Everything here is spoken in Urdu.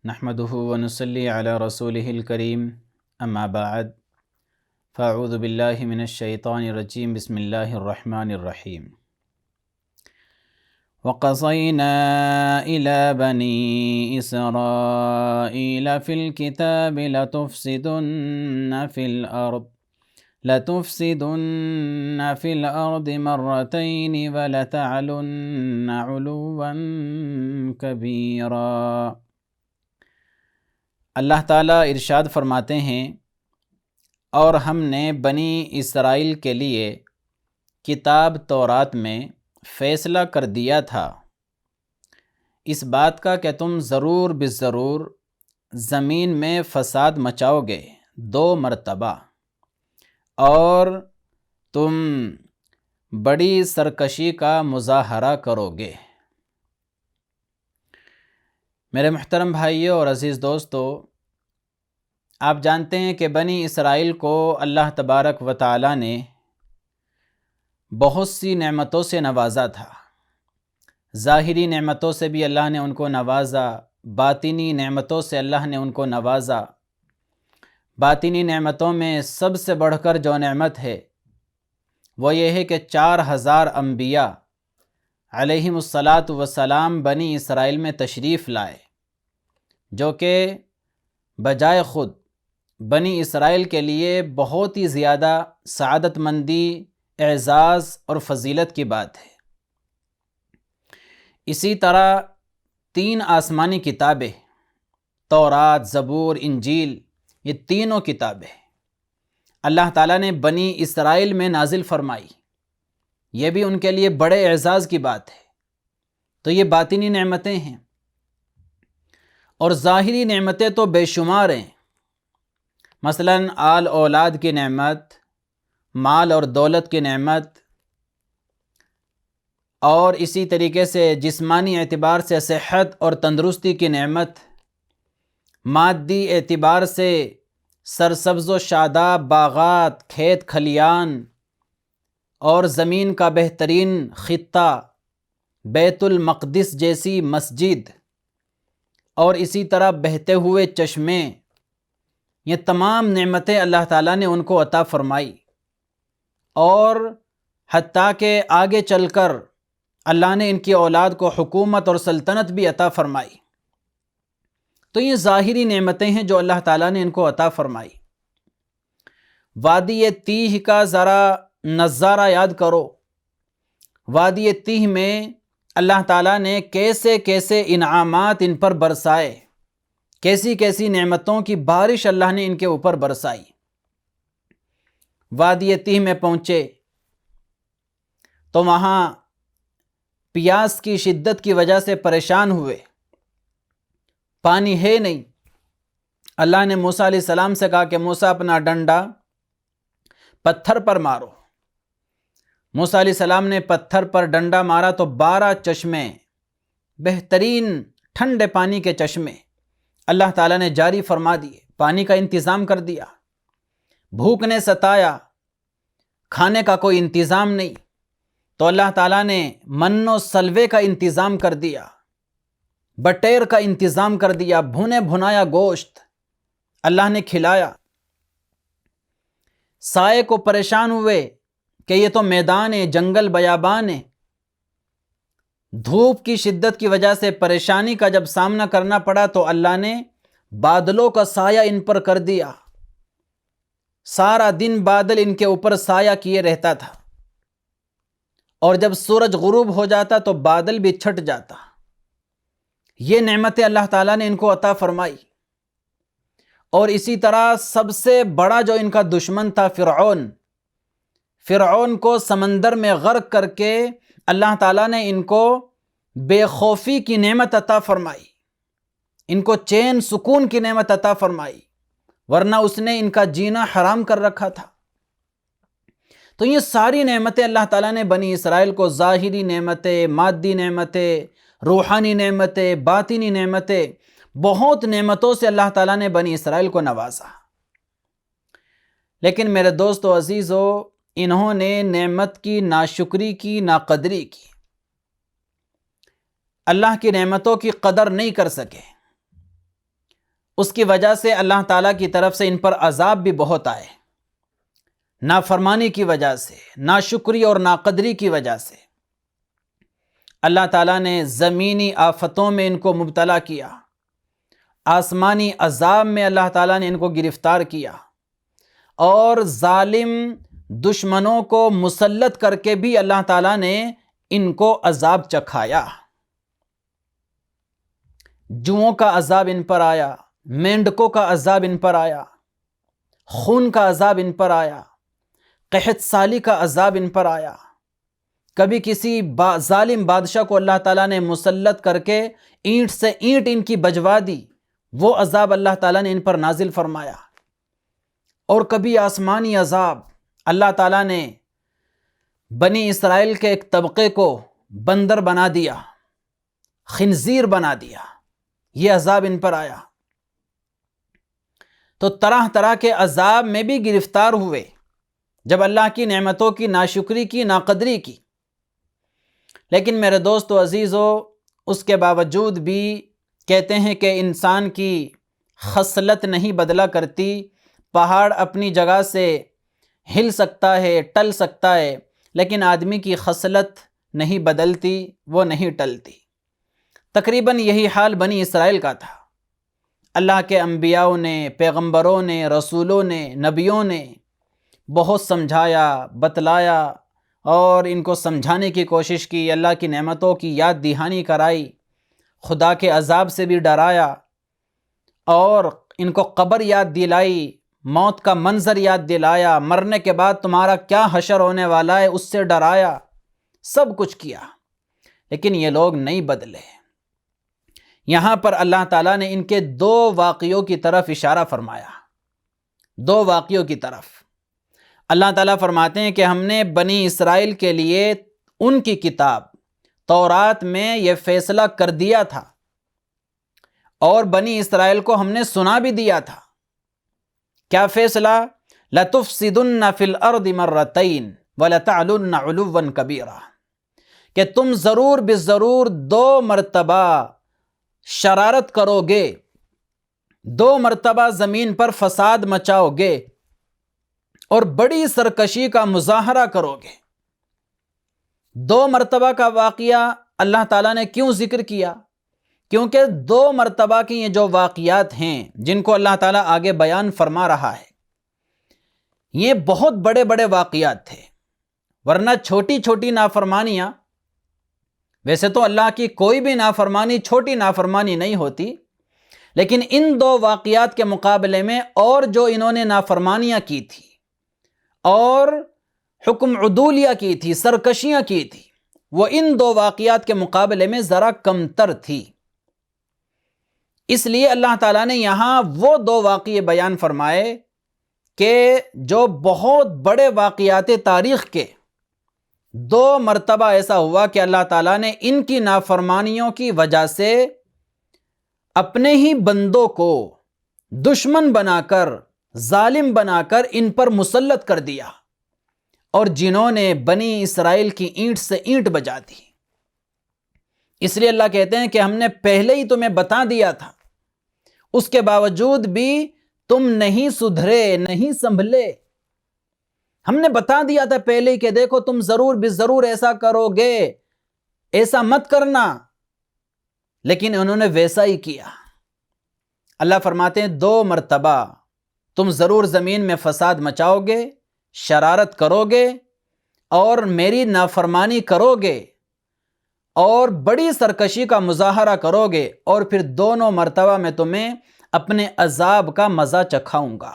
نحمده ونصلي على رسوله الكريم اما بعد فاعوذ باللہ من الشیطان الرجیم بسم اللہ الرحمن الرحیم وقضینا الی بنی اسرائیل فی الکتاب لتفسدن فی الارض مرتین ولتعلن علوا کبیرا۔ اللہ تعالیٰ ارشاد فرماتے ہیں، اور ہم نے بنی اسرائیل کے لیے کتاب تورات میں فیصلہ کر دیا تھا اس بات کا کہ تم ضرور بالضرور زمین میں فساد مچاؤ گے 2 مرتبہ، اور تم بڑی سرکشی کا مظاہرہ کرو گے۔ میرے محترم بھائیوں اور عزیز دوستو، آپ جانتے ہیں کہ بنی اسرائیل کو اللہ تبارک و تعالی نے بہت سی نعمتوں سے نوازا تھا۔ ظاہری نعمتوں سے بھی اللہ نے ان کو نوازا، باطنی نعمتوں سے اللہ نے ان کو نوازا۔ باطنی نعمتوں میں سب سے بڑھ کر جو نعمت ہے وہ یہ ہے کہ 4000 انبیاء علیہم الصلاۃ بنی اسرائیل میں تشریف لائے، جو کہ بجائے خود بنی اسرائیل کے لیے بہت ہی زیادہ سعادت مندی، اعزاز اور فضیلت کی بات ہے۔ اسی طرح 3 آسمانی کتابیں، تورات، زبور، انجیل، یہ تینوں کتابیں اللہ تعالیٰ نے بنی اسرائیل میں نازل فرمائی۔ یہ بھی ان کے لیے بڑے اعزاز کی بات ہے۔ تو یہ باطنی نعمتیں ہیں، اور ظاہری نعمتیں تو بے شمار ہیں۔ مثلاً آل اولاد کی نعمت، مال اور دولت کی نعمت، اور اسی طریقے سے جسمانی اعتبار سے صحت اور تندرستی کی نعمت، مادی اعتبار سے سرسبز و شاداب باغات، کھیت کھلیان اور زمین کا بہترین خطہ، بیت المقدس جیسی مسجد، اور اسی طرح بہتے ہوئے چشمے، یہ تمام نعمتیں اللہ تعالیٰ نے ان کو عطا فرمائی، اور حتیٰ کہ آگے چل کر اللہ نے ان کی اولاد کو حکومت اور سلطنت بھی عطا فرمائی۔ تو یہ ظاہری نعمتیں ہیں جو اللہ تعالیٰ نے ان کو عطا فرمائی۔ وادی تیہ کا ذرا نظارہ یاد کرو۔ وادی تیہ میں اللہ تعالیٰ نے کیسے کیسے انعامات ان پر برسائے، کیسی کیسی نعمتوں کی بارش اللہ نے ان کے اوپر برسائی۔ وادی تیہ میں پہنچے تو وہاں پیاس کی شدت کی وجہ سے پریشان ہوئے، پانی ہے نہیں۔ اللہ نے موسیٰ علیہ السلام سے کہا کہ موسیٰ اپنا ڈنڈا پتھر پر مارو۔ موسیٰ علیہ السلام نے پتھر پر ڈنڈا مارا تو 12 چشمے، بہترین ٹھنڈے پانی کے چشمے اللہ تعالیٰ نے جاری فرما دیے، پانی کا انتظام کر دیا۔ بھوک نے ستایا، کھانے کا کوئی انتظام نہیں، تو اللہ تعالیٰ نے من و سلوے کا انتظام کر دیا، بٹیر کا انتظام کر دیا، بھنے بھنایا گوشت اللہ نے کھلایا۔ سائے کو پریشان ہوئے کہ یہ تو میدان ہے، جنگل بیابان ہے۔ دھوپ کی شدت کی وجہ سے پریشانی کا جب سامنا کرنا پڑا تو اللہ نے بادلوں کا سایہ ان پر کر دیا۔ سارا دن بادل ان کے اوپر سایہ کیے رہتا تھا، اور جب سورج غروب ہو جاتا تو بادل بھی چھٹ جاتا۔ یہ نعمتیں اللہ تعالیٰ نے ان کو عطا فرمائی۔ اور اسی طرح سب سے بڑا جو ان کا دشمن تھا فرعون کو سمندر میں غرق کر کے اللہ تعالیٰ نے ان کو بے خوفی کی نعمت عطا فرمائی، ان کو چین سکون کی نعمت عطا فرمائی، ورنہ اس نے ان کا جینا حرام کر رکھا تھا۔ تو یہ ساری نعمتیں اللہ تعالیٰ نے بنی اسرائیل کو، ظاہری نعمتیں، مادی نعمتیں، روحانی نعمتیں، باطنی نعمتیں، بہت نعمتوں سے اللہ تعالیٰ نے بنی اسرائیل کو نوازا۔ لیکن میرے دوستو عزیزو، انہوں نے نعمت کی ناشکری کی، ناقدری کی، اللہ کی نعمتوں کی قدر نہیں کر سکے۔ اس کی وجہ سے اللہ تعالیٰ کی طرف سے ان پر عذاب بھی بہت آئے، نافرمانی کی وجہ سے، ناشکری اور ناقدری کی وجہ سے اللہ تعالیٰ نے زمینی آفتوں میں ان کو مبتلا کیا، آسمانی عذاب میں اللہ تعالیٰ نے ان کو گرفتار کیا، اور ظالم دشمنوں کو مسلط کر کے بھی اللہ تعالیٰ نے ان کو عذاب چکھایا۔ جوؤں کا عذاب ان پر آیا، مینڈکوں کا عذاب ان پر آیا، خون کا عذاب ان پر آیا، قحط سالی کا عذاب ان پر آیا۔ کبھی کسی ظالم بادشاہ کو اللہ تعالیٰ نے مسلط کر کے اینٹ سے اینٹ ان کی بجوا دی، وہ عذاب اللہ تعالیٰ نے ان پر نازل فرمایا۔ اور کبھی آسمانی عذاب، اللہ تعالیٰ نے بنی اسرائیل کے ایک طبقے کو بندر بنا دیا، خنزیر بنا دیا، یہ عذاب ان پر آیا۔ تو طرح طرح کے عذاب میں بھی گرفتار ہوئے جب اللہ کی نعمتوں کی ناشکری کی، ناقدری کی۔ لیکن میرے دوستو عزیزو، اس کے باوجود بھی کہتے ہیں کہ انسان کی خصلت نہیں بدلا کرتی، پہاڑ اپنی جگہ سے ہل سکتا ہے، ٹل سکتا ہے، لیکن آدمی کی خصلت نہیں بدلتی، وہ نہیں ٹلتی۔ تقریباً یہی حال بنی اسرائیل کا تھا۔ اللہ کے انبیاءوں نے، پیغمبروں نے، رسولوں نے، نبیوں نے بہت سمجھایا، بتلایا اور ان کو سمجھانے کی کوشش کی، اللہ کی نعمتوں کی یاد دہانی کرائی، خدا کے عذاب سے بھی ڈرایا، اور ان کو قبر یاد دلائی، موت کا منظر یاد دلایا، مرنے کے بعد تمہارا کیا حشر ہونے والا ہے اس سے ڈرایا، سب کچھ کیا، لیکن یہ لوگ نہیں بدلے۔ یہاں پر اللہ تعالیٰ نے ان کے دو واقعوں کی طرف اشارہ فرمایا، دو واقعوں کی طرف۔ اللہ تعالیٰ فرماتے ہیں کہ ہم نے بنی اسرائیل کے لیے ان کی کتاب تورات میں یہ فیصلہ کر دیا تھا، اور بنی اسرائیل کو ہم نے سنا بھی دیا تھا۔ کیا فیصلہ؟ لَتُفْسِدُنَّ فِي الْأَرْضِ مَرَّتَيْن وَلَتَعْلُنَّ عُلُوًّا كَبِيرًا، کہ تم ضرور بالضرور 2 مرتبہ شرارت کرو گے، 2 مرتبہ زمین پر فساد مچاؤ گے، اور بڑی سرکشی کا مظاہرہ کرو گے۔ 2 مرتبہ کا واقعہ اللہ تعالیٰ نے کیوں ذکر کیا؟ کیونکہ 2 مرتبہ کی یہ جو واقعات ہیں جن کو اللہ تعالیٰ آگے بیان فرما رہا ہے، یہ بہت بڑے بڑے واقعات تھے، ورنہ چھوٹی چھوٹی نافرمانیاں، ویسے تو اللہ کی کوئی بھی نافرمانی چھوٹی نافرمانی نہیں ہوتی، لیکن ان 2 واقعات کے مقابلے میں اور جو انہوں نے نافرمانیاں کی تھی اور حکم عدولیہ کی تھی، سرکشیاں کی تھی، وہ ان 2 واقعات کے مقابلے میں ذرا کمتر تھی۔ اس لیے اللہ تعالیٰ نے یہاں وہ 2 واقعے بیان فرمائے کہ جو بہت بڑے واقعات تاریخ کے 2 مرتبہ ایسا ہوا کہ اللہ تعالیٰ نے ان کی نافرمانیوں کی وجہ سے اپنے ہی بندوں کو دشمن بنا کر، ظالم بنا کر ان پر مسلط کر دیا، اور جنہوں نے بنی اسرائیل کی اینٹ سے اینٹ بجا دی۔ اس لیے اللہ کہتے ہیں کہ ہم نے پہلے ہی تمہیں بتا دیا تھا، اس کے باوجود بھی تم نہیں سدھرے، نہیں سنبھلے۔ ہم نے بتا دیا تھا پہلے ہی کہ دیکھو تم ضرور بالضرور ایسا کرو گے، ایسا مت کرنا، لیکن انہوں نے ویسا ہی کیا۔ اللہ فرماتے ہیں 2 مرتبہ تم ضرور زمین میں فساد مچاؤ گے، شرارت کرو گے، اور میری نافرمانی کرو گے، اور بڑی سرکشی کا مظاہرہ کرو گے، اور پھر دونوں مرتبہ میں تمہیں اپنے عذاب کا مزہ چکھاؤں گا۔